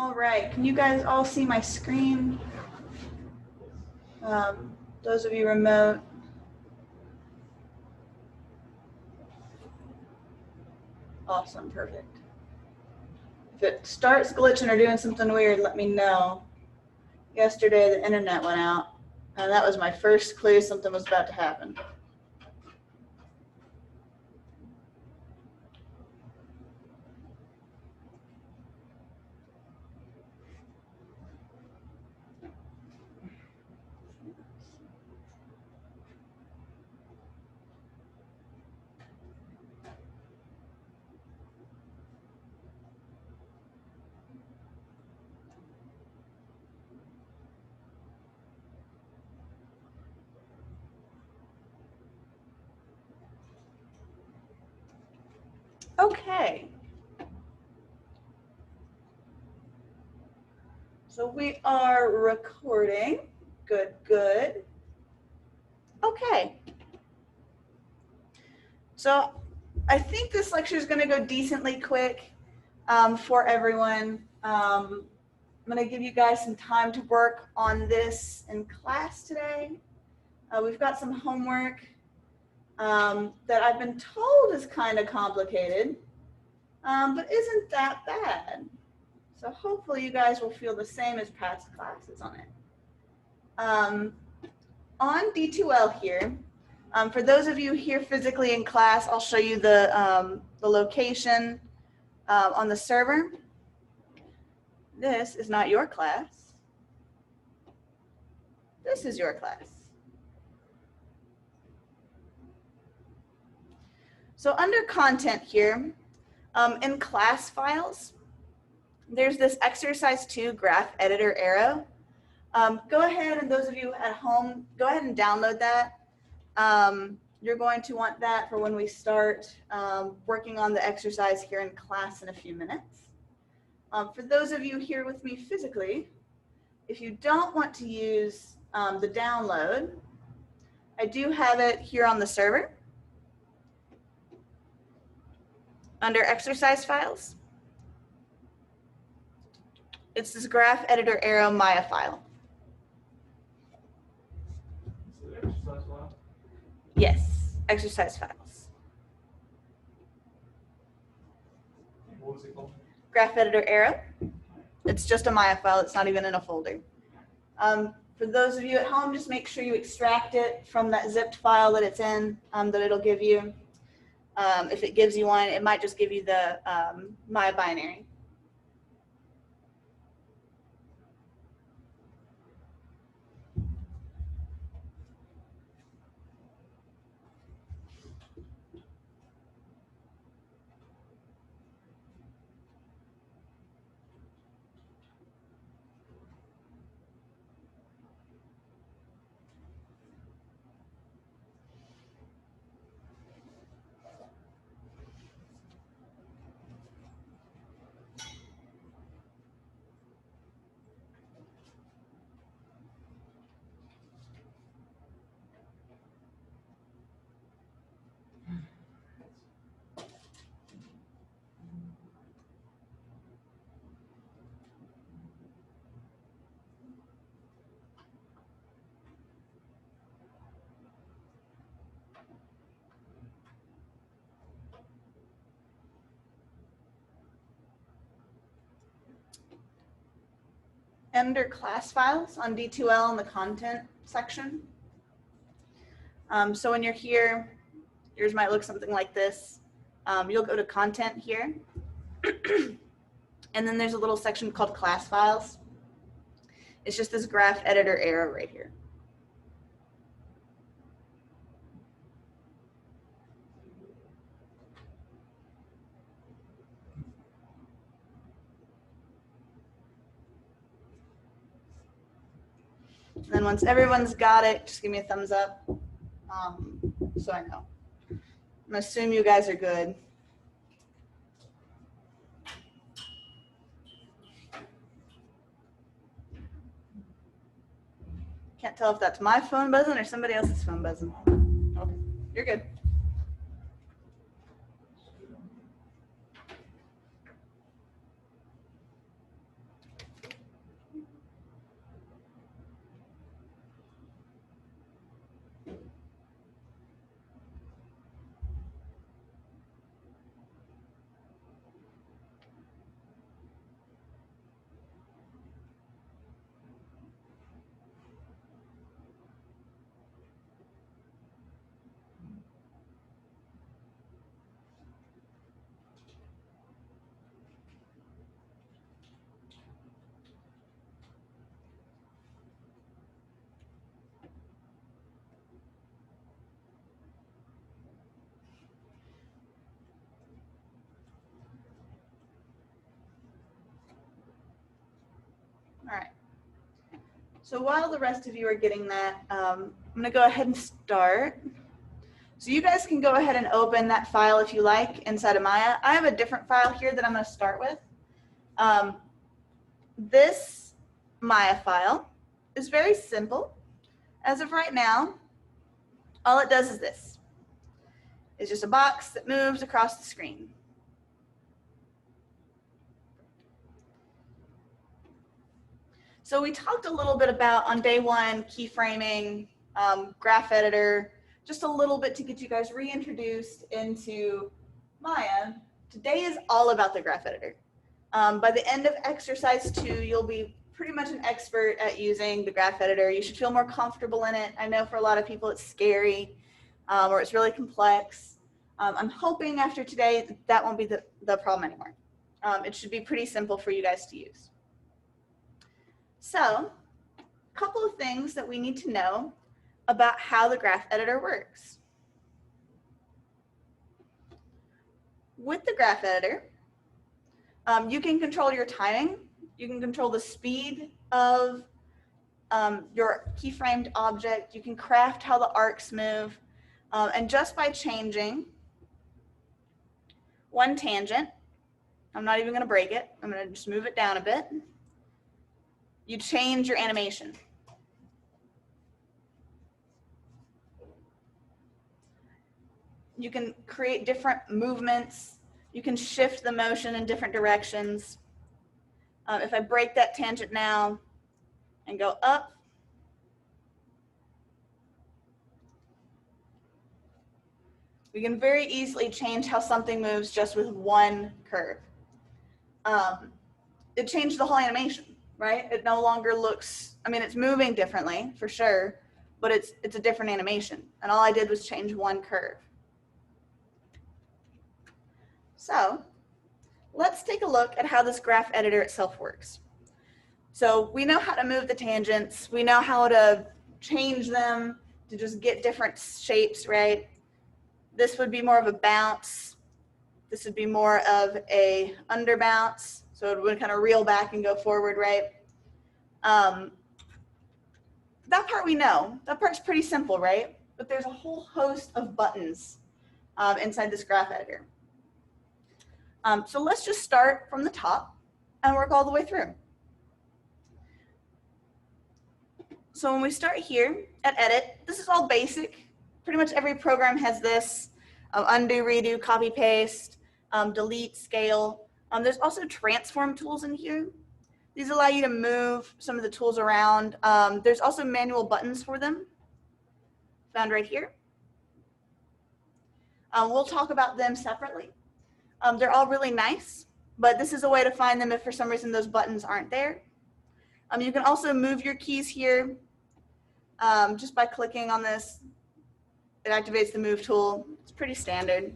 All right, can you guys all see my screen? Those of you remote. Awesome, perfect. If it starts glitching or doing something weird, let me know. Yesterday, the internet went out, and that was my first clue something was about to happen. Okay. So we are recording. Good, good. Okay. So I think this lecture is going to go decently quick for everyone. I'm going to give you guys some time to work on this in class today. We've got some homework that I've been told is kind of complicated, but isn't that bad. So hopefully you guys will feel the same as Pat's classes on it. On D2L here, for those of you here physically in class, I'll show you the location on the server. This is not your class. This is your class. So under content here, in class files, there's this exercise 2 graph editor arrow. Go ahead, and those of you at home, go ahead and download that. You're going to want that for when we start working on the exercise here in class in a few minutes. For those of you here with me physically, if you don't want to use the download, I do have it here on the server under exercise files. It's this graph editor arrow Maya file. Exercise file? Yes, exercise files. What was it called? Graph editor arrow. It's just a Maya file. It's not even in a folder. For those of you at home, just make sure you extract it from that zipped file that it's in, that it'll give you. If it gives you one, it might just give you the Maya binary. Under class files on D2L in the content section. So when you're here, yours might look something like this. You'll go to content here. And then there's a little section called class files. It's just this graph editor arrow right here. And then once everyone's got it, just give me a thumbs up so I know. I'm gonna assume you guys are good. Can't tell if that's my phone buzzing or somebody else's phone buzzing. Okay, you're good. So while the rest of you are getting that, I'm gonna go ahead and start. So you guys can go ahead and open that file if you like inside of Maya. I have a different file here that I'm gonna start with. This Maya file is very simple. As of right now, all it does is this. It's just a box that moves across the screen. So we talked a little bit about on day one, keyframing, graph editor, just a little bit to get you guys reintroduced into Maya. Today is all about the graph editor. By the end of exercise 2, you'll be pretty much an expert at using the graph editor. You should feel more comfortable in it. I know for a lot of people it's scary or it's really complex. I'm hoping after today that won't be the problem anymore. It should be pretty simple for you guys to use. So, a couple of things that we need to know about how the graph editor works. With the graph editor, you can control your timing. You can control the speed of your keyframed object. You can craft how the arcs move. And just by changing one tangent, I'm not even going to break it. I'm going to just move it down a bit. You change your animation. You can create different movements. You can shift the motion in different directions. If I break that tangent now and go up, we can very easily change how something moves just with one curve. It changed the whole animation, right? It no longer looks, I mean, it's moving differently for sure, but it's a different animation. And all I did was change one curve. So let's take a look at how this graph editor itself works. So we know how to move the tangents. We know how to change them to just get different shapes, right? This would be more of a bounce. This would be more of a under bounce. So it would kind of reel back and go forward, right? That part we know. That part's pretty simple, right? But there's a whole host of buttons inside this graph editor. So let's just start from the top and work all the way through. So when we start here at edit, this is all basic. Pretty much every program has this. Undo, redo, copy, paste, delete, scale. There's also transform tools in here. These allow you to move some of the tools around. There's also manual buttons for them, found right here. We'll talk about them separately. They're all really nice, but this is a way to find them if for some reason those buttons aren't there. You can also move your keys here just by clicking on this. It activates the move tool. It's pretty standard.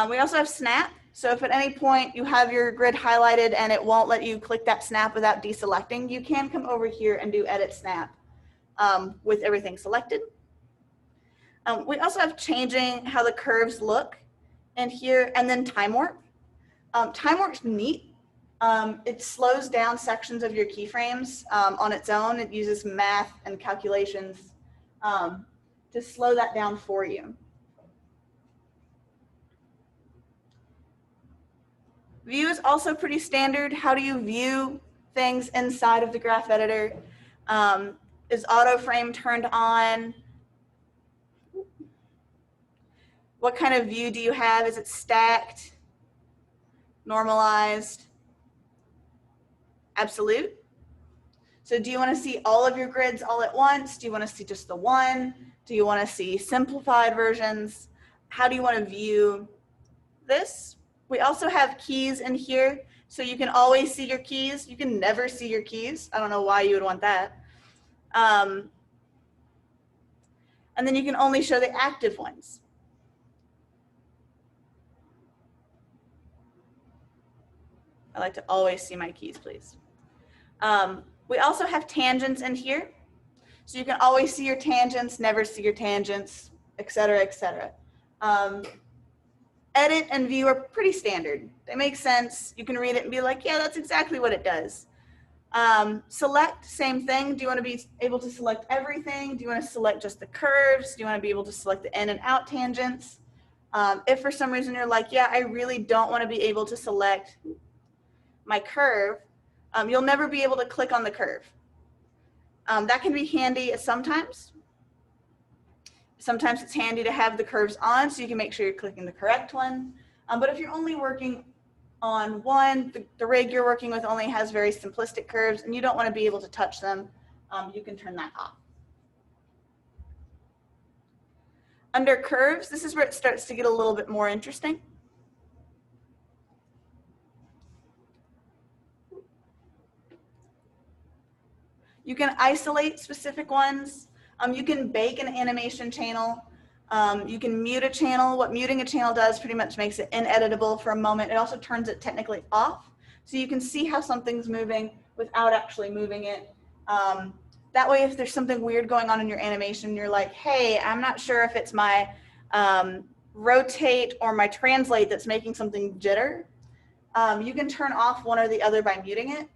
We also have snap. So if at any point you have your grid highlighted and it won't let you click that snap without deselecting, you can come over here and do edit snap with everything selected. We also have changing how the curves look and here, and then time warp. Time warp's neat. It slows down sections of your keyframes on its own. It uses math and calculations to slow that down for you. View is also pretty standard. How do you view things inside of the graph editor? Is auto frame turned on? What kind of view do you have? Is it stacked, normalized, absolute? So do you want to see all of your grids all at once? Do you want to see just the one? Do you want to see simplified versions? How do you want to view this? We also have keys in here, so you can always see your keys. You can never see your keys. I don't know why you would want that. And then you can only show the active ones. I like to always see my keys, please. We also have tangents in here. So you can always see your tangents, never see your tangents, et cetera, et cetera. Edit and view are pretty standard. They make sense. You can read it and be like, yeah, that's exactly what it does. Select, same thing. Do you want to be able to select everything? Do you want to select just the curves? Do you want to be able to select the in and out tangents? If for some reason you're like, yeah, I really don't want to be able to select my curve, you'll never be able to click on the curve. That can be handy sometimes. Sometimes it's handy to have the curves on so you can make sure you're clicking the correct one. But if you're only working on one, the rig you're working with only has very simplistic curves and you don't want to be able to touch them, you can turn that off. Under curves, this is where it starts to get a little bit more interesting. You can isolate specific ones. You can bake an animation channel. You can mute a channel. What muting a channel does pretty much makes it ineditable for a moment. It also turns it technically off. So you can see how something's moving without actually moving it. That way, if there's something weird going on in your animation, you're like, hey, I'm not sure if it's my rotate or my translate that's making something jitter. You can turn off one or the other by muting it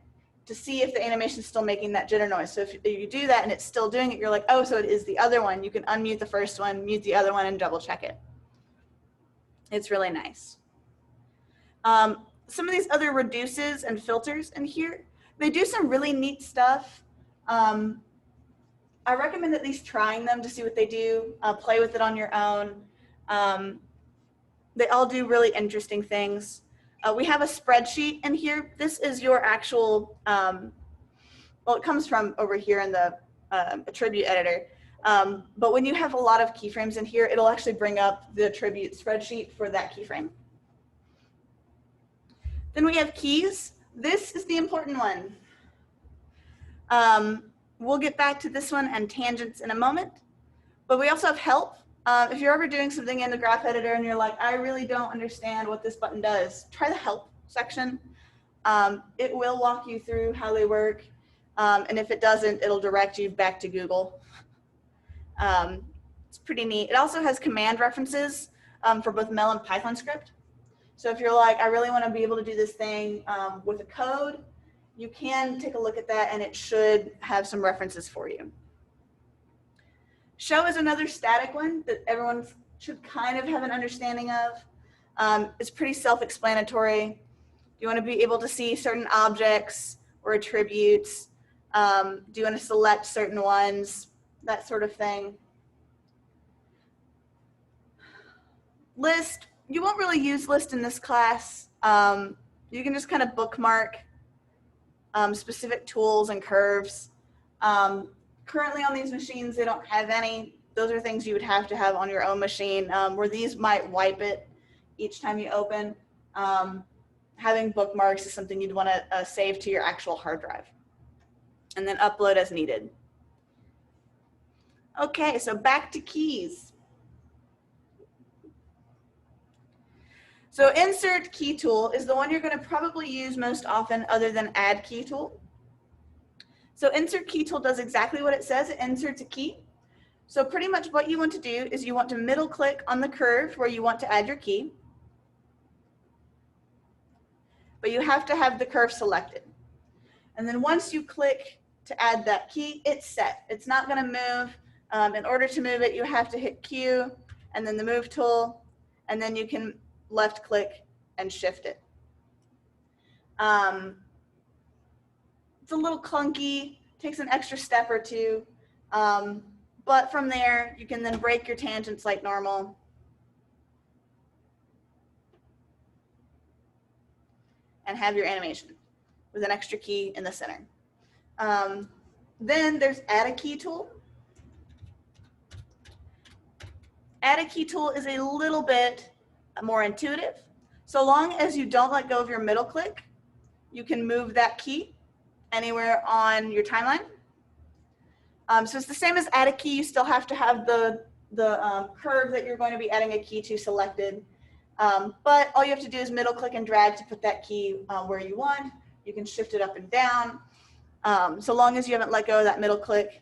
to see if the animation is still making that jitter noise. So if you do that and it's still doing it, you're like, oh, so it is the other one. You can unmute the first one, mute the other one, and double check it. It's really nice. Some of these other reduces and filters in here, they do some really neat stuff. I recommend at least trying them to see what they do. Play with it on your own. They all do really interesting things. We have a spreadsheet in here. This is your actual, well, it comes from over here in the attribute editor. But when you have a lot of keyframes in here, it'll actually bring up the attribute spreadsheet for that keyframe. Then we have keys. This is the important one. We'll get back to this one and tangents in a moment. But we also have help. If you're ever doing something in the graph editor and you're like, I really don't understand what this button does, try the help section. It will walk you through how they work. And if it doesn't, it'll direct you back to Google. It's pretty neat. It also has command references for both Mel and Python script. So if you're like, I really want to be able to do this thing with a code, you can take a look at that and it should have some references for you. Show is another static one that everyone should kind of have an understanding of. It's pretty self-explanatory. You want to be able to see certain objects or attributes. Do you want to select certain ones? That sort of thing. List, you won't really use list in this class. You can just kind of bookmark specific tools and curves. Currently on these machines, they don't have any. Those are things you would have to have on your own machine, where these might wipe it each time you open. Having bookmarks is something you'd want to save to your actual hard drive and then upload as needed. Okay, so back to keys. So insert key tool is the one you're going to probably use most often other than add key tool. So insert key tool does exactly what it says. It inserts a key. So pretty much what you want to do is you want to middle click on the curve where you want to add your key. But you have to have the curve selected. And then once you click to add that key, it's set. It's not going to move. In order to move it, you have to hit Q and then the move tool, and then you can left click and shift it. It's a little clunky, takes an extra step or two, but from there you can then break your tangents like normal. And have your animation with an extra key in the center. Then there's add a key tool. Add a key tool is a little bit more intuitive. So long as you don't let go of your middle click, you can move that key anywhere on your timeline. So it's the same as add a key. You still have to have the curve that you're going to be adding a key to selected. But all you have to do is middle click and drag to put that key where you want. You can shift it up and down. So long as you haven't let go of that middle click,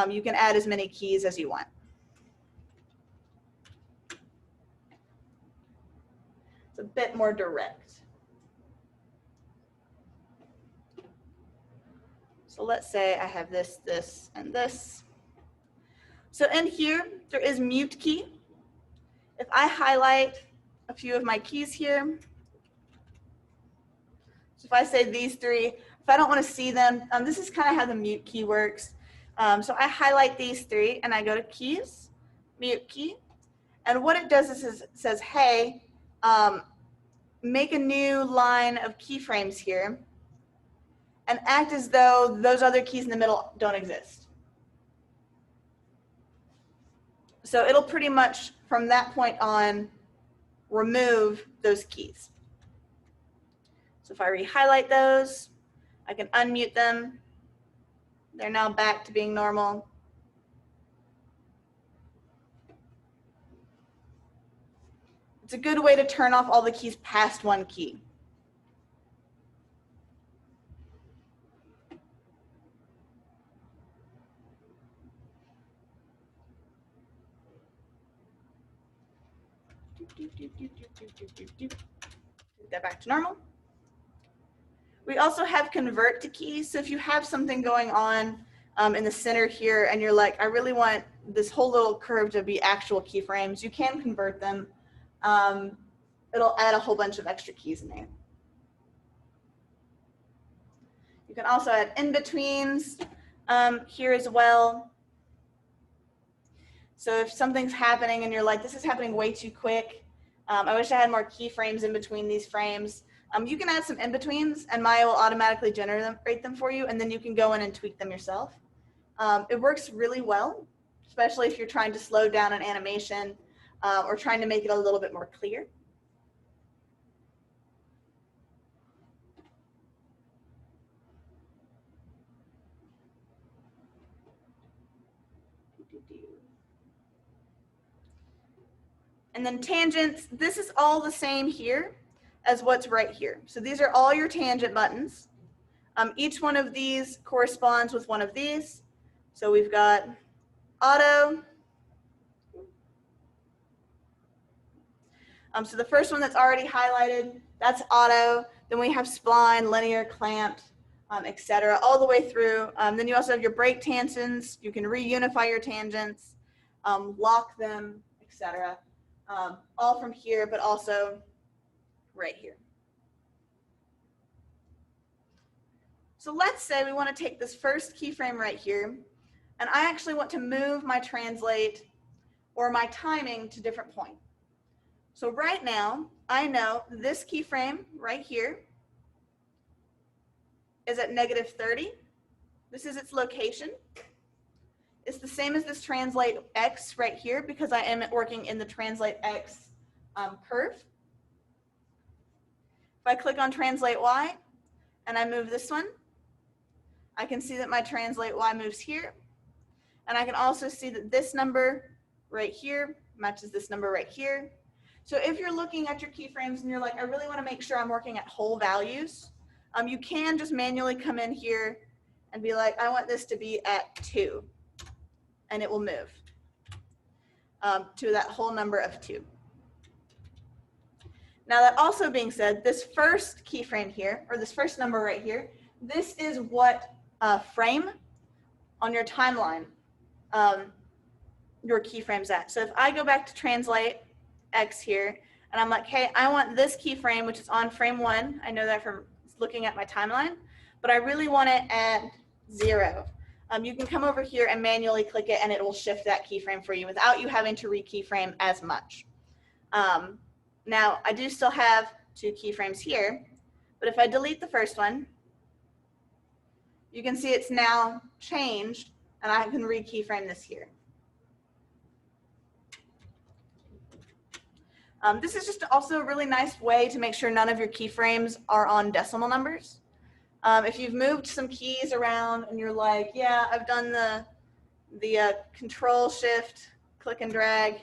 you can add as many keys as you want. It's a bit more direct. So let's say I have this, this, and this. So in here, there is mute key. If I highlight a few of my keys here, so if I say these three, if I don't want to see them, this is kind of how the mute key works. So I highlight these three and I go to keys, mute key. And what it does is it says, hey, make a new line of keyframes here and act as though those other keys in the middle don't exist. So it'll pretty much, from that point on, remove those keys. So if I re-highlight those, I can unmute them. They're now back to being normal. It's a good way to turn off all the keys past one key. Get that back to normal. We also have convert to keys. So if you have something going on in the center here and you're like, I really want this whole little curve to be actual keyframes, you can convert them. It'll add a whole bunch of extra keys in there. You can also add in-betweens here as well. So if something's happening and you're like, this is happening way too quick, I wish I had more keyframes in between these frames, you can add some in-betweens and Maya will automatically generate them for you, and then you can go in and tweak them yourself. It works really well, especially if you're trying to slow down an animation or trying to make it a little bit more clear. And then tangents, this is all the same here as what's right here. So these are all your tangent buttons. Each one of these corresponds with one of these. So we've got auto. So the first one that's already highlighted, that's auto. Then we have spline, linear, clamped, etc., all the way through. Then you also have your break tangents. You can reunify your tangents, lock them, etc. All from here, but also right here. So let's say we want to take this first keyframe right here, and I actually want to move my translate or my timing to different point. So right now, I know this keyframe right here is at -30. This is its location. It's the same as this translate X right here because I am working in the translate X curve. If I click on translate Y and I move this one, I can see that my translate Y moves here. And I can also see that this number right here matches this number right here. So if you're looking at your keyframes and you're like, I really want to make sure I'm working at whole values, you can just manually come in here and be like, I want this to be at 2. And it will move to that whole number of 2. Now that also being said, this first keyframe here, or this first number right here, this is what frame on your timeline your keyframe's at. So if I go back to translate X here, and I'm like, hey, I want this keyframe, which is on frame 1. I know that from looking at my timeline, but I really want it at 0. You can come over here and manually click it and it will shift that keyframe for you without you having to re-keyframe as much. Now, I do still have 2 keyframes here, but if I delete the first one, you can see it's now changed and I can re-keyframe this here. This is just also a really nice way to make sure none of your keyframes are on decimal numbers. If you've moved some keys around and you're like, yeah, I've done the control shift, click and drag,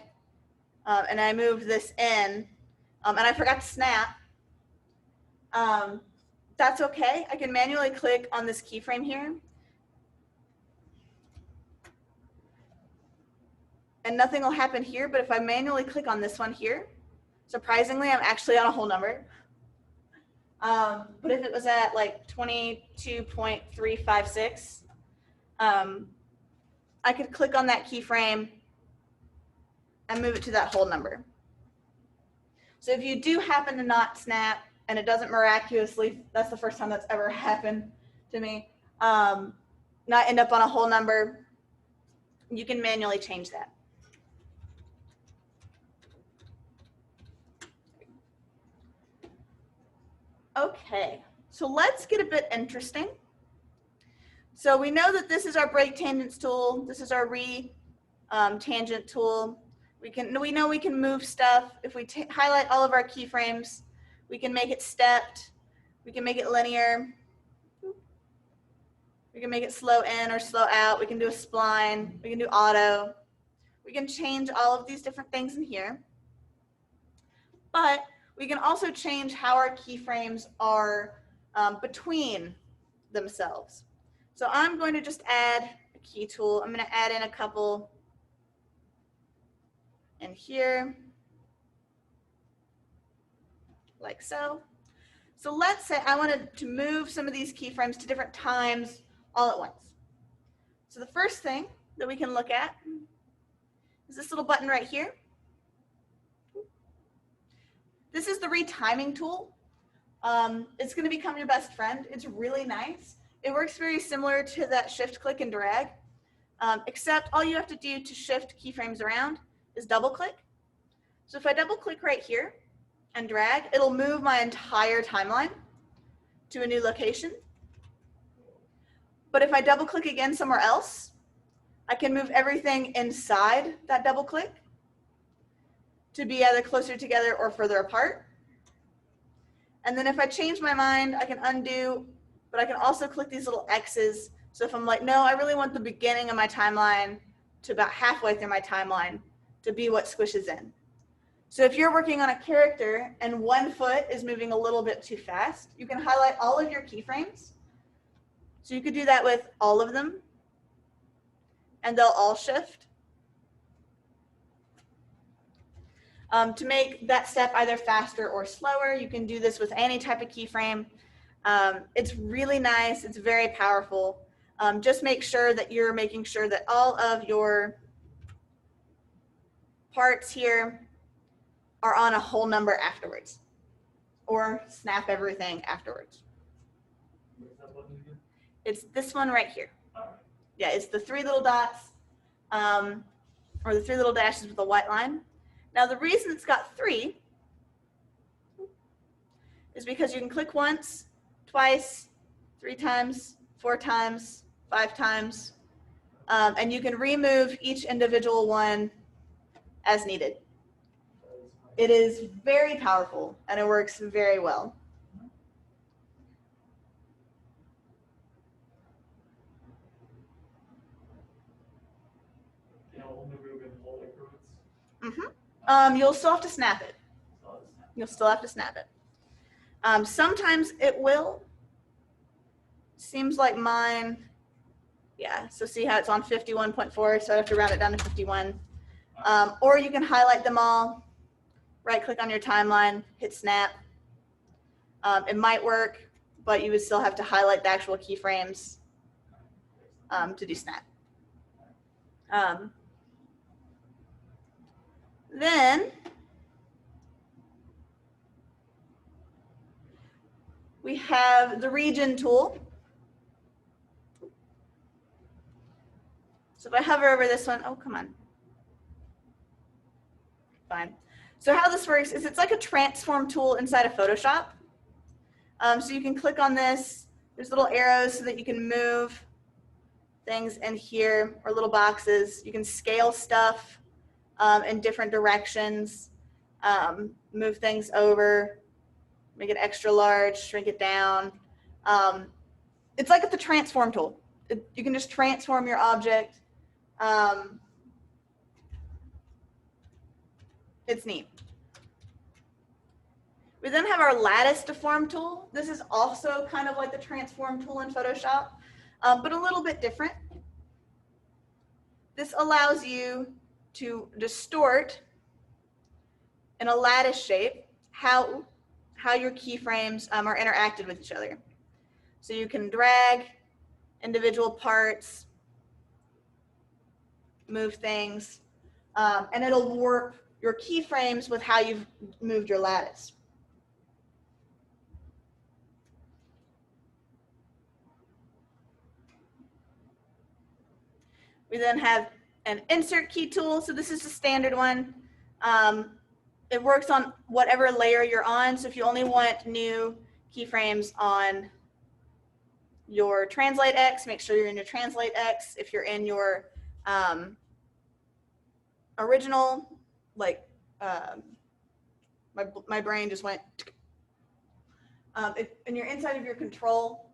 and I moved this in, and I forgot to snap, that's okay. I can manually click on this keyframe here. And nothing will happen here, but if I manually click on this one here, surprisingly, I'm actually on a whole number. But if it was at like 22.356, I could click on that keyframe and move it to that whole number. So if you do happen to not snap and it doesn't miraculously, that's the first time that's ever happened to me, not end up on a whole number, you can manually change that. Okay, so let's get a bit interesting. So we know that this is our break tangents tool. This is our tangent tool. We know we can move stuff. If we highlight all of our keyframes, we can make it stepped. We can make it linear. We can make it slow in or slow out. We can do a spline. We can do auto. We can change all of these different things in here. But we can also change how our keyframes are between themselves. So I'm going to just add a key tool. I'm going to add in a couple in here, like so. So let's say I wanted to move some of these keyframes to different times all at once. So the first thing that we can look at is this little button right here. This is the retiming tool. It's going to become your best friend. It's really nice. It works very similar to that shift, click, and drag, except all you have to do to shift keyframes around is double click. So if I double click right here and drag, it'll move my entire timeline to a new location. But if I double click again somewhere else, I can move everything inside that double click to be either closer together or further apart. And then if I change my mind, I can undo, but I can also click these little X's. So if I'm like, no, I really want the beginning of my timeline to about halfway through my timeline to be what squishes in. So if you're working on a character and one foot is moving a little bit too fast, you can highlight all of your keyframes. So you could do that with all of them, and they'll all shift. To make that step either faster or slower, you can do this with any type of keyframe. It's really nice. It's very powerful. Just make sure that you're making sure that all of your parts here are on a whole number afterwards, or snap everything afterwards. It's this one right here. Yeah, it's the three little dots, or the three little dashes with a white line. Now the reason it's got 3 is because you can click once, twice, 3 times, 4 times, 5 times, and you can remove each individual one as needed. It is very powerful and it works very well. You'll still have to snap it. You'll still have to snap it. Sometimes it will. Seems like mine, yeah, so see how it's on 51.4, so I have to round it down to 51. Or you can highlight them all, right click on your timeline, hit snap. It might work, but you would still have to highlight the actual keyframes to do snap. Then we have the region tool. So if I hover over this one, oh, come on. Fine. So how this works is it's like a transform tool inside of Photoshop. So you can click on this. There's little arrows so that you can move things in here, or little boxes. You can scale stuff in different directions, move things over, make it extra large, shrink it down. It's like the transform tool. You can just transform your object. It's neat. We then have our lattice deform tool. This is also kind of like the transform tool in Photoshop, but a little bit different. This allows you to distort in a lattice shape how how your keyframes are interacted with each other. So you can drag individual parts, move things, and it'll warp your keyframes with how you've moved your lattice. We then have an insert key tool. So this is the standard one. It works on whatever layer you're on. So if you only want new keyframes on your Translate X, make sure you're in your Translate X. If you're in your original, like my brain just went. And you're inside of your control.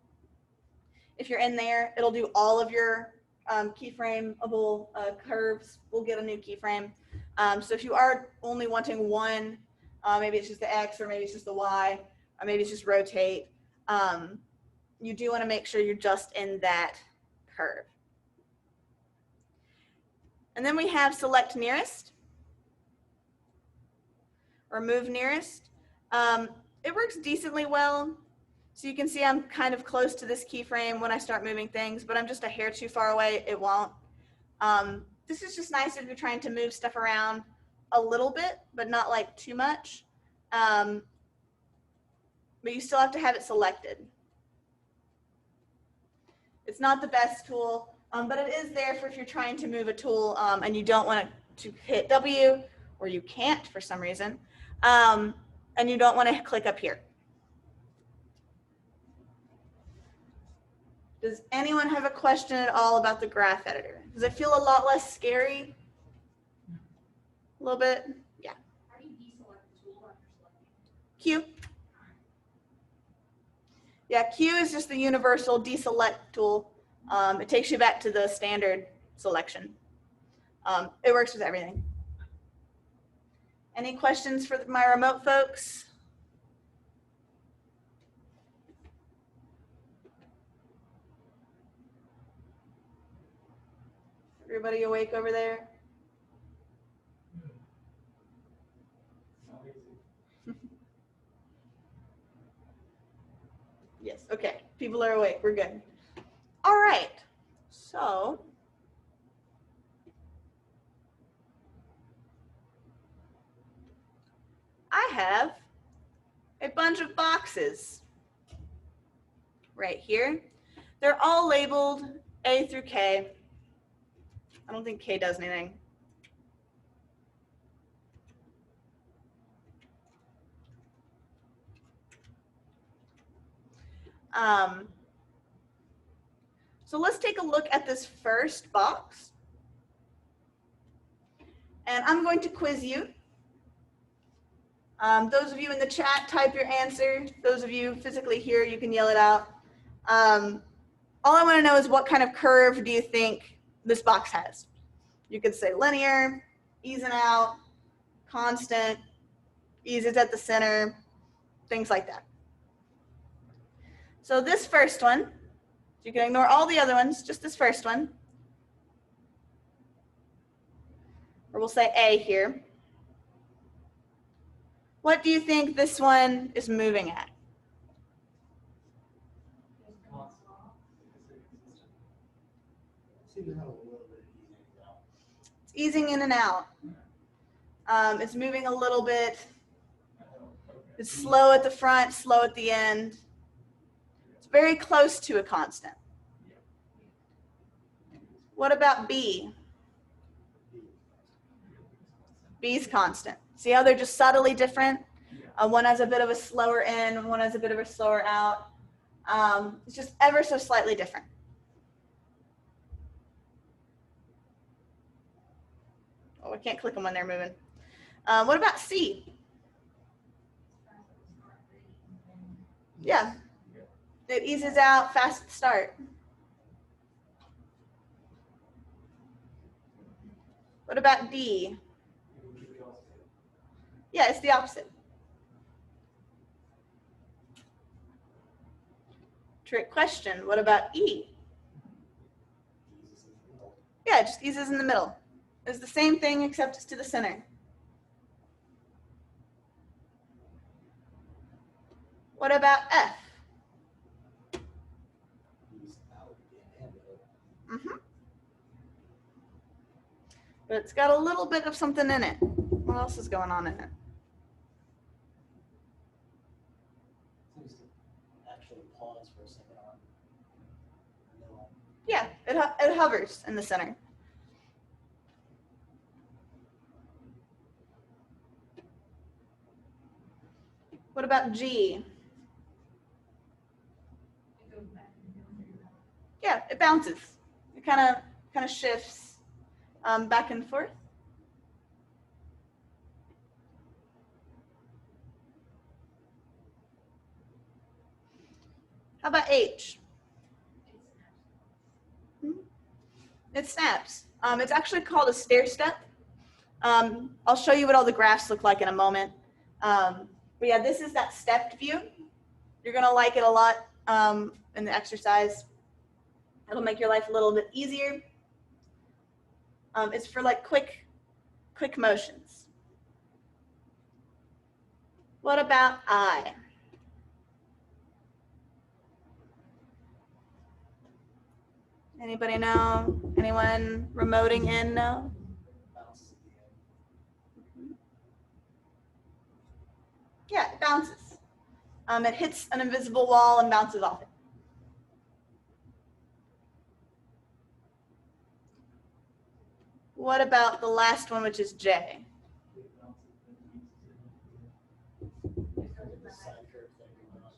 If you're in there, it'll do all of your keyframeable curves. We'll get a new keyframe. So if you are only wanting one, maybe it's just the X, or maybe it's just the Y, or maybe it's just rotate, you do want to make sure you're just in that curve. And then we have select nearest or move nearest. It works decently well. So you can see I'm kind of close to this keyframe when I start moving things, but I'm just a hair too far away, it won't. This is just nice if you're trying to move stuff around a little bit, but not like too much. But you still have to have it selected. It's not the best tool, but it is there for if you're trying to move a tool and you don't want to hit W, or you can't for some reason, and you don't want to click up here. Does anyone have a question at all about the graph editor? Does it feel a lot less scary? A little bit? Yeah. How do you deselect the tool after selecting? Q. Yeah, Q is just the universal deselect tool. It takes you back to the standard selection. It works with everything. Any questions for my remote folks? Everybody awake over there? Not easy. Yes, okay. People are awake. We're good. All right. So I have a bunch of boxes right here. They're all labeled A through K. I don't think K does anything. So let's take a look at this first box. And I'm going to quiz you. Those of you in the chat, type your answer. Those of you physically here, you can yell it out. All I want to know is what kind of curve do you think this box has? You could say linear, easing out, constant, eases at the center, things like that. So this first one, you can ignore all the other ones, just this first one. Or we'll say A here. What do you think this one is moving at? It's easing in and out. It's moving a little bit. It's slow at the front, slow at the end. It's very close to a constant. What about B? B's constant. See how they're just subtly different? One has a bit of a slower in, one has a bit of a slower out. It's just ever so slightly different. Oh, I can't click them when they're moving. What about C? Yeah, it eases out, fast at the start. What about D? Yeah, it's the opposite. Trick question. What about E? Yeah, it just eases in the middle. It's the same thing except it's to the center. What about F? He's out in Mm-hmm. But it's got a little bit of something in it. What else is going on in it? Seems to actually pause for a second on the middle. Yeah, it hovers in the center. What about G? It goes back and forth. Yeah, it bounces. It kind of shifts back and forth. How about H? It snaps. It's actually called a stair step. I'll show you what all the graphs look like in a moment. But yeah, this is that stepped view. You're gonna like it a lot in the exercise. It'll make your life a little bit easier. It's for like quick motions. What about I? Anybody know? Anyone remoting in? No? Bounces at the end. Yeah, it bounces. It hits an invisible wall and bounces off it. What about the last one, which is J? It bounces, then uses it. The side curve thing going on.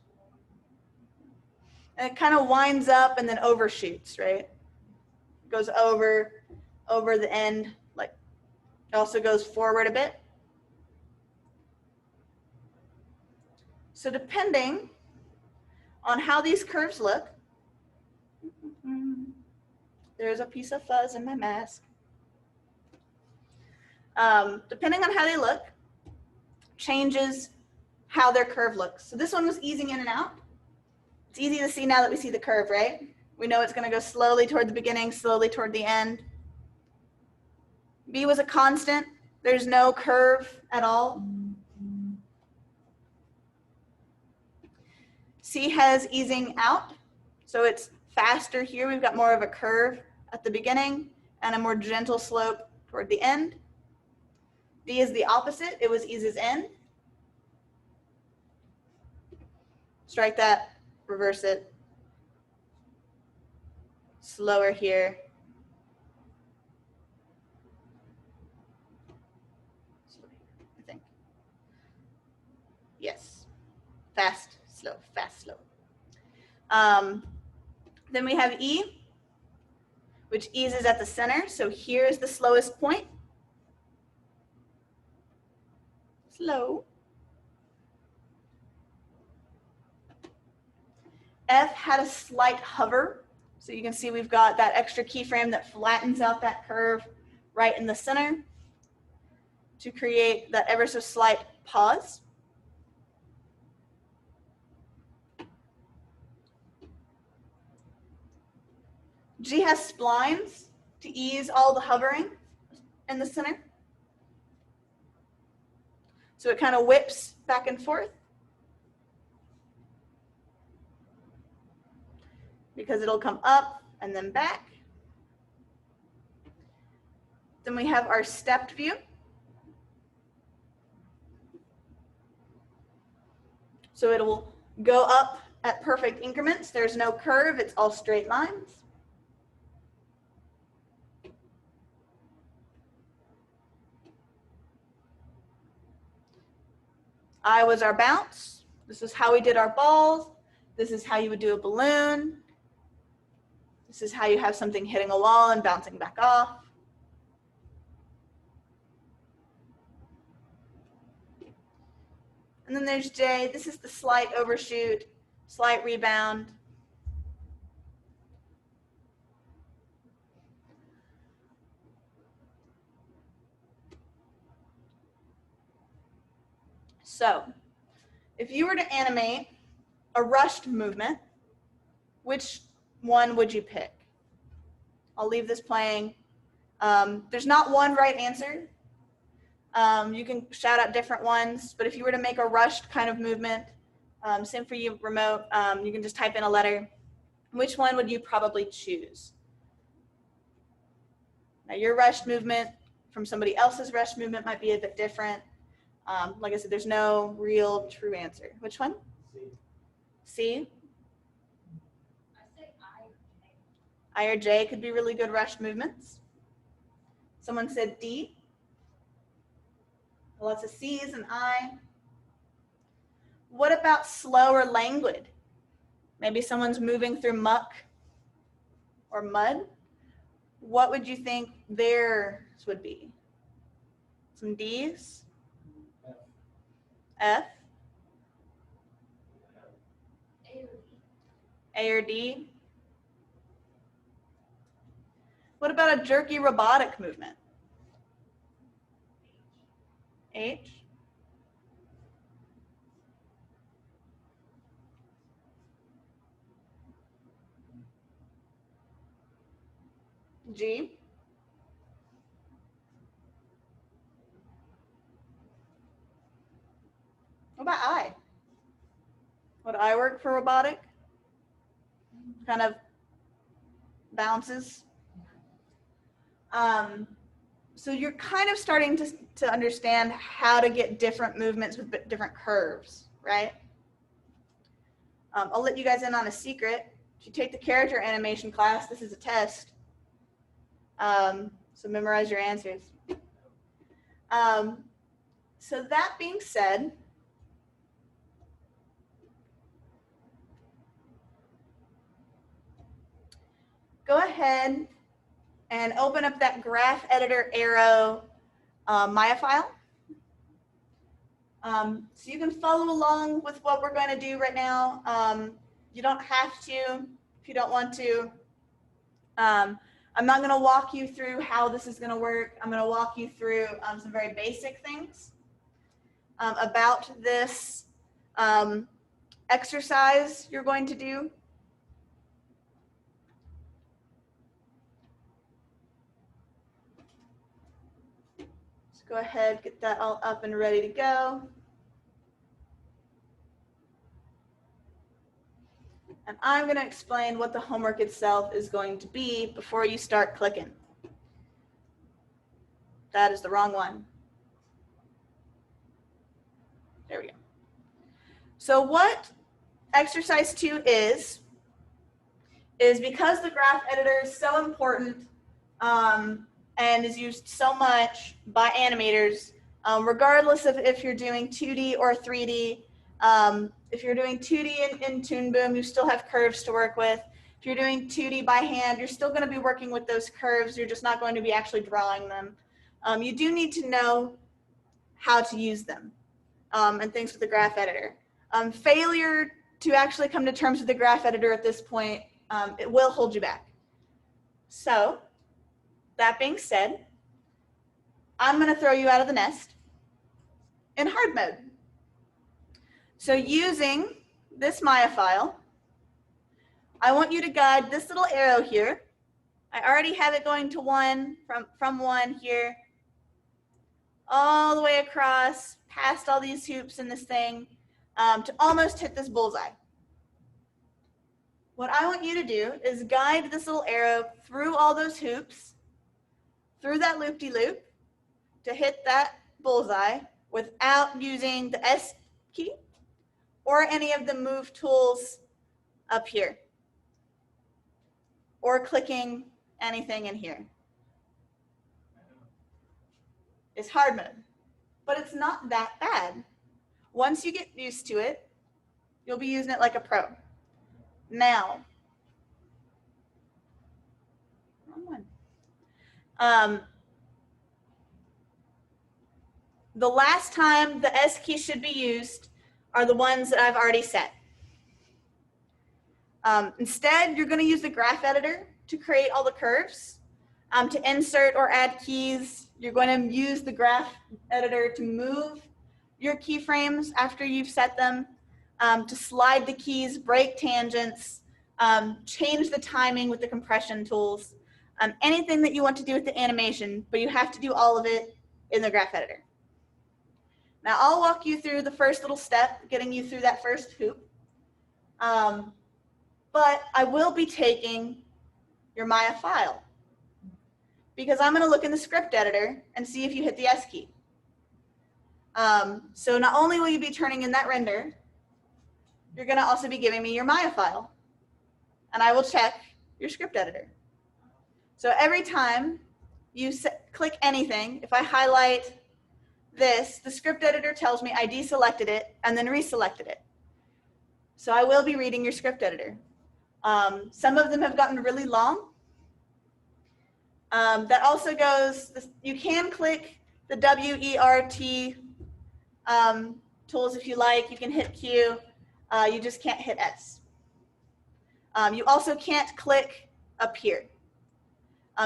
And it kind of winds up and then overshoots, right? It goes over the end, like it also goes forward a bit. So depending on how these curves look, there's a piece of fuzz in my mask. Depending on how they look, changes how their curve looks. So this one was easing in and out. It's easy to see now that we see the curve, right? We know it's going to go slowly toward the beginning, slowly toward the end. B was a constant. There's no curve at all. C has easing out. So it's faster here. We've got more of a curve at the beginning and a more gentle slope toward the end. D is the opposite. It was eases in. Strike that, reverse it. Slower here. I think. Yes. Fast, slow, fast, slow. Then we have E, which eases at the center. So here is the slowest point. Slow. F had a slight hover. So you can see we've got that extra keyframe that flattens out that curve right in the center to create that ever so slight pause. G has splines to ease all the hovering in the center. So it kind of whips back and forth because it'll come up and then back. Then we have our stepped view. So it will go up at perfect increments. There's no curve, it's all straight lines. I was our bounce. This is how we did our balls. This is how you would do a balloon. This is how you have something hitting a wall and bouncing back off. And then there's J. This is the slight overshoot, slight rebound. So if you were to animate a rushed movement, which one would you pick? I'll leave this playing. There's not one right answer. You can shout out different ones, but if you were to make a rushed kind of movement, Same for you, remote. You can just type in a letter. Which one would you probably choose? Now, your rush movement from somebody else's rush movement might be a bit different. Like I said, there's no real true answer. Which one? C? I say I or J. I or J could be really good rush movements. Someone said D. Lots of C's and I. What about slow or languid? Maybe someone's moving through muck or mud. What would you think theirs would be? Some D's? F? A or D. A or D? What about a jerky robotic movement? H? G? What about I? Would I work for robotic? Kind of bounces. So you're kind of starting to understand how to get different movements with different curves, right? I'll let you guys in on a secret. If you take the character animation class, this is a test. So memorize your answers. So that being said, go ahead and open up that graph editor arrow Maya file. So you can follow along with what we're going to do right now. You don't have to if you don't want to. I'm not going to walk you through how this is going to work. I'm going to walk you through some very basic things about this exercise you're going to do. Let's go ahead, get that all up and ready to go. And I'm going to explain what the homework itself is going to be before you start clicking. That is the wrong one. There we go. So what exercise 2 is because the graph editor is so important and is used so much by animators, regardless of if you're doing 2D or 3D. If you're doing 2D in Toon Boom, you still have curves to work with. If you're doing 2D by hand, you're still going to be working with those curves. You're just not going to be actually drawing them. You do need to know how to use them and things with the graph editor. Failure to actually come to terms with the graph editor at this point, it will hold you back. So that being said, I'm going to throw you out of the nest in hard mode. So using this Maya file, I want you to guide this little arrow here. I already have it going to 1 from 1 here, all the way across, past all these hoops in this thing, to almost hit this bullseye. What I want you to do is guide this little arrow through all those hoops, through that loop-de-loop, to hit that bullseye without using the S key or any of the move tools up here, or clicking anything in here. It's hard mode, but it's not that bad. Once you get used to it, you'll be using it like a pro. Now, wrong one. The last time the S key should be used are the ones that I've already set. Instead, you're going to use the graph editor to create all the curves. To insert or add keys, you're going to use the graph editor to move your keyframes after you've set them, to slide the keys, break tangents, change the timing with the compression tools, anything that you want to do with the animation, but you have to do all of it in the graph editor. Now I'll walk you through the first little step, getting you through that first hoop. But I will be taking your Maya file because I'm going to look in the script editor and see if you hit the S key. So not only will you be turning in that render, you're going to also be giving me your Maya file, and I will check your script editor. So every time you click anything, if I highlight this, the script editor tells me I deselected it and then reselected it. So I will be reading your script editor. Some of them have gotten really long. That also goes, you can click the WERT tools if you like. You can hit Q. You just can't hit S. You also can't click up here.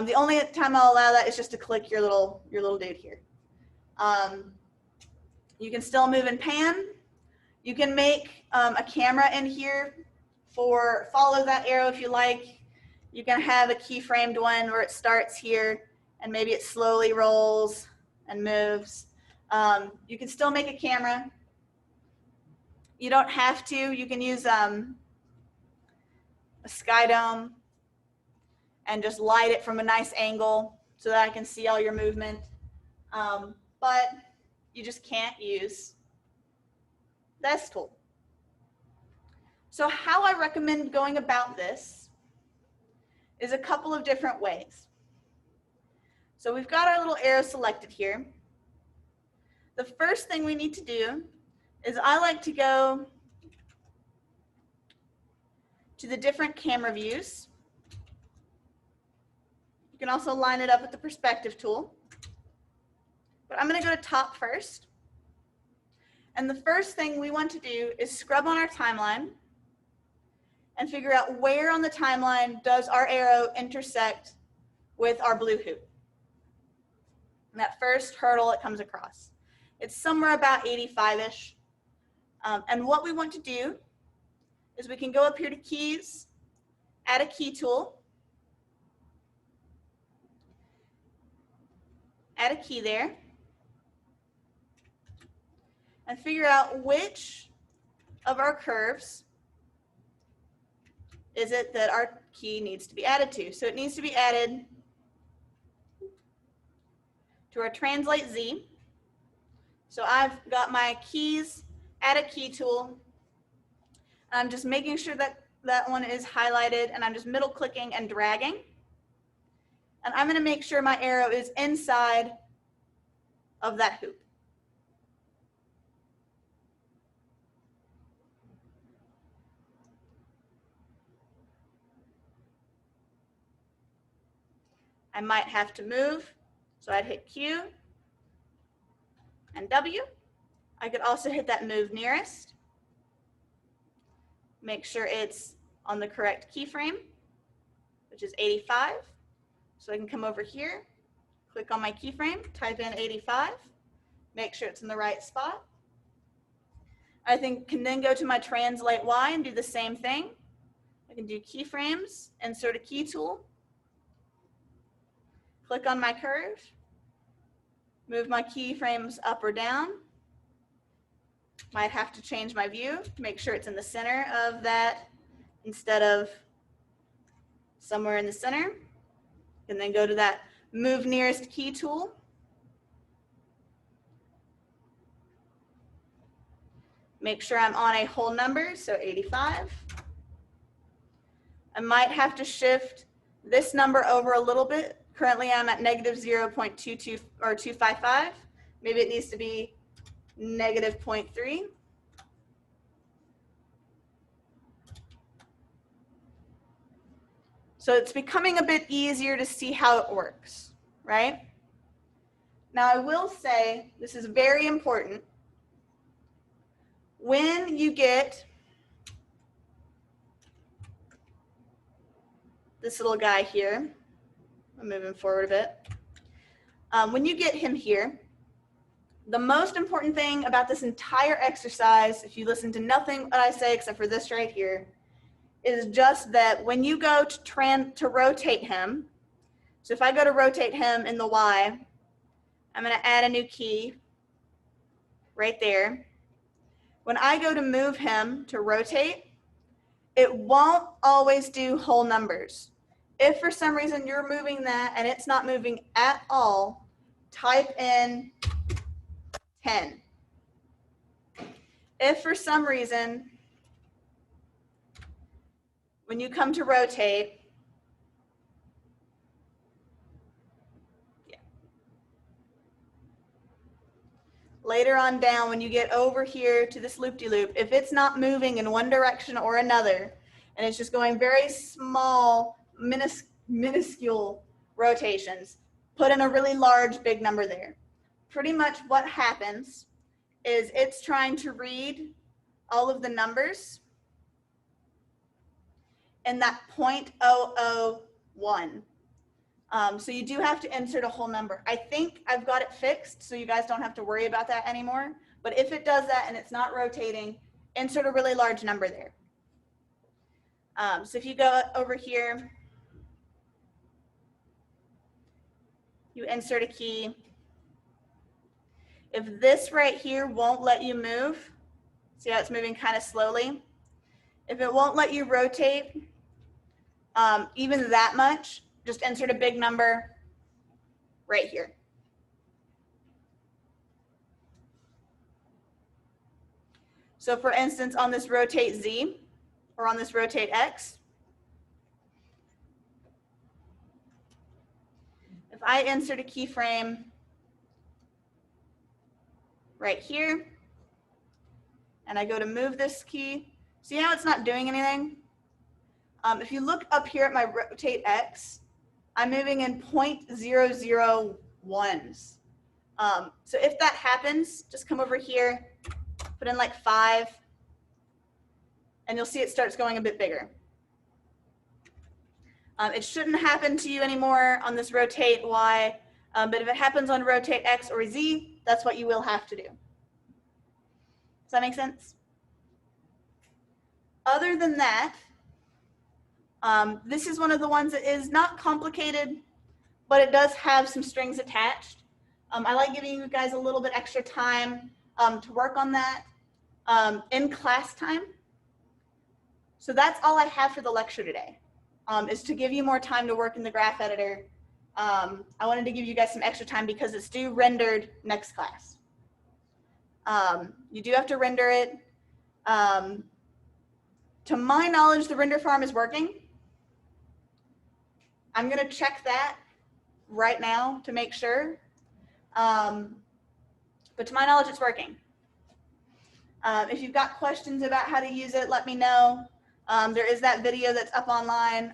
The only time I'll allow that is just to click your little dude here. You can still move and pan. You can make a camera in here for follow that arrow if you like. You can have a keyframed one where it starts here and maybe it slowly rolls and moves. You can still make a camera. You don't have to. You can use a sky dome and just light it from a nice angle so that I can see all your movement. But you just can't use this tool. So how I recommend going about this is a couple of different ways. So we've got our little arrow selected here. The first thing we need to do is I like to go to the different camera views. You can also line it up with the perspective tool. But I'm going to go to top first. And the first thing we want to do is scrub on our timeline and figure out where on the timeline does our arrow intersect with our blue hoop. And that first hurdle it comes across. It's somewhere about 85-ish. And what we want to do is we can go up here to keys, add a key tool, add a key there, and figure out which of our curves is it that our key needs to be added to. So it needs to be added to our translate Z. So I've got my keys, add a key tool. I'm just making sure that that one is highlighted, and I'm just middle clicking and dragging. And I'm going to make sure my arrow is inside of that hoop. I might have to move, so I'd hit Q and W. I could also hit that move nearest. Make sure it's on the correct keyframe, which is 85. So I can come over here, click on my keyframe, type in 85, make sure it's in the right spot. I can then go to my translate Y and do the same thing. I can do keyframes, insert a key tool, click on my curve, move my keyframes up or down. Might have to change my view, make sure it's in the center of that instead of somewhere in the center. And then go to that move nearest key tool. Make sure I'm on a whole number, so 85. I might have to shift this number over a little bit. Currently I'm at negative 0.22 or 255. Maybe it needs to be negative 0.3. So it's becoming a bit easier to see how it works, right? Now I will say, this is very important. When you get this little guy here, I'm moving forward a bit. When you get him here, the most important thing about this entire exercise, if you listen to nothing that I say except for this right here, is just that when you go to rotate him, so if I go to rotate him in the Y, I'm going to add a new key, right there. When I go to move him to rotate, it won't always do whole numbers. If for some reason you're moving that and it's not moving at all, type in 10. If for some reason, when you come to rotate, later on down, when you get over here to this loop-de-loop, if it's not moving in one direction or another, and it's just going very small, minuscule rotations, put in a really large, big number there. Pretty much what happens is it's trying to read all of the numbers in that 0.001. So you do have to insert a whole number. I think I've got it fixed, so you guys don't have to worry about that anymore. But if it does that and it's not rotating, insert a really large number there. So if you go over here, you insert a key. If this right here won't let you move, see how it's moving kind of slowly? If it won't let you rotate even that much, just insert a big number right here. So for instance, on this rotate Z or on this rotate X, if I insert a keyframe right here, and I go to move this key, see how it's not doing anything? If you look up here at my rotate X, I'm moving in 0.001s. So if that happens, just come over here, put in like 5, and you'll see it starts going a bit bigger. It shouldn't happen to you anymore on this rotate Y, but if it happens on rotate X or Z, that's what you will have to do. Does that make sense? Other than that, this is one of the ones that is not complicated, but it does have some strings attached. I like giving you guys a little bit extra time to work on that in class time. So that's all I have for the lecture today, is to give you more time to work in the graph editor. I wanted to give you guys some extra time because it's due rendered next class. You do have to render it. To my knowledge, the render farm is working. I'm going to check that right now to make sure. But to my knowledge, it's working. If you've got questions about how to use it, let me know. There is that video that's up online.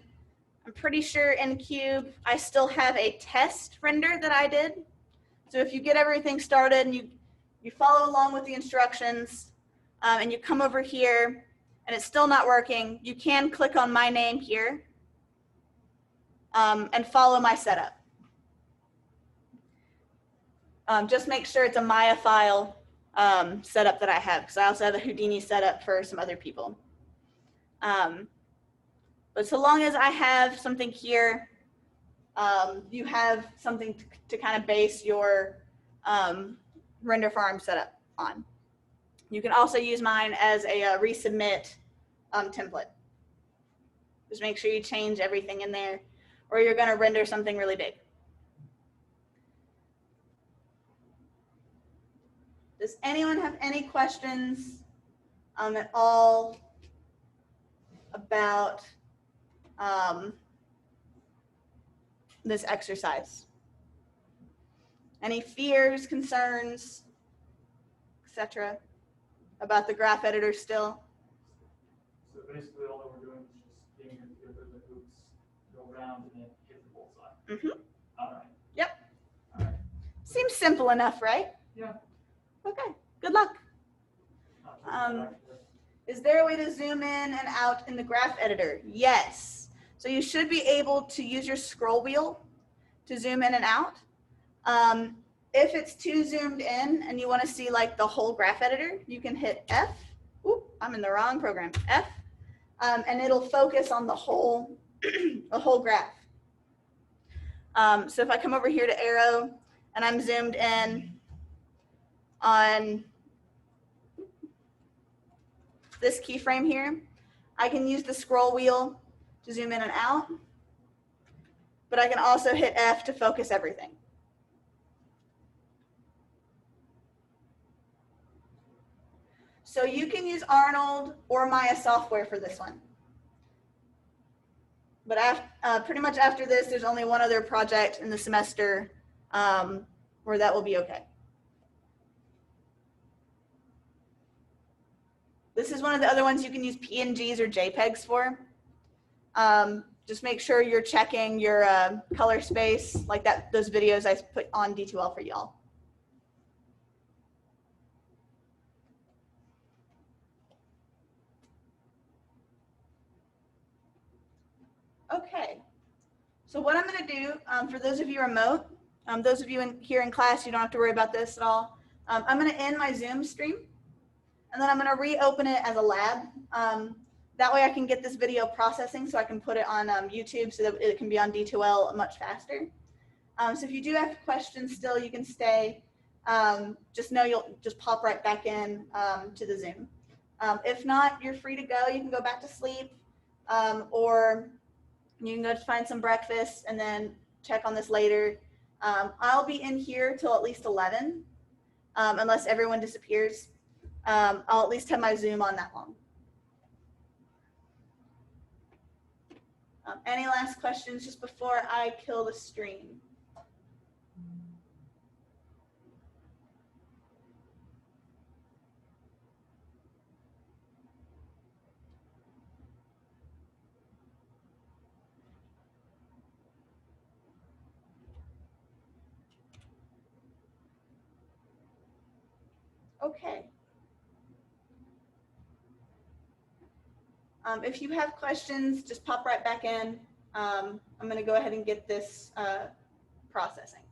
I'm pretty sure in Cube, I still have a test render that I did. So if you get everything started and you follow along with the instructions and you come over here and it's still not working, you can click on my name here and follow my setup. Just make sure it's a Maya file setup that I have, because I also have a Houdini setup for some other people. But so long as I have something here, you have something to kind of base your render farm setup on. You can also use mine as a resubmit template. Just make sure you change everything in there, or you're going to render something really big. Does anyone have any questions at all about this exercise? Any fears, concerns, etc. about the graph editor still? So basically all that we're doing is just getting together the hoops, go around, and then hit the bullseye. Mm-hmm. All right. Yep. All right. Seems simple enough, right? Yeah. Okay, good luck. Back to this. Is there a way to zoom in and out in the graph editor? Yes. So you should be able to use your scroll wheel to zoom in and out. If it's too zoomed in and you want to see like the whole graph editor, you can hit F. Oop, I'm in the wrong program. F, and it'll focus on the whole, the whole graph. So if I come over here to arrow and I'm zoomed in on this keyframe here. I can use the scroll wheel to zoom in and out, but I can also hit F to focus everything. So you can use Arnold or Maya software for this one. But pretty much after this, there's only one other project in the semester where that will be okay. This is one of the other ones you can use PNGs or JPEGs for. Just make sure you're checking your color space, like those videos I put on D2L for y'all. Okay, so what I'm going to do for those of you remote, those of you here in class, you don't have to worry about this at all. I'm going to end my Zoom stream, and then I'm going to reopen it as a lab. That way I can get this video processing so I can put it on YouTube so that it can be on D2L much faster. So if you do have questions still, you can stay. Just know you'll just pop right back in to the Zoom. If not, you're free to go. You can go back to sleep, or you can go find some breakfast and then check on this later. I'll be in here till at least 11, unless everyone disappears. I'll at least have my Zoom on that long. Any last questions just before I kill the stream? Okay. If you have questions, just pop right back in. I'm going to go ahead and get this processing.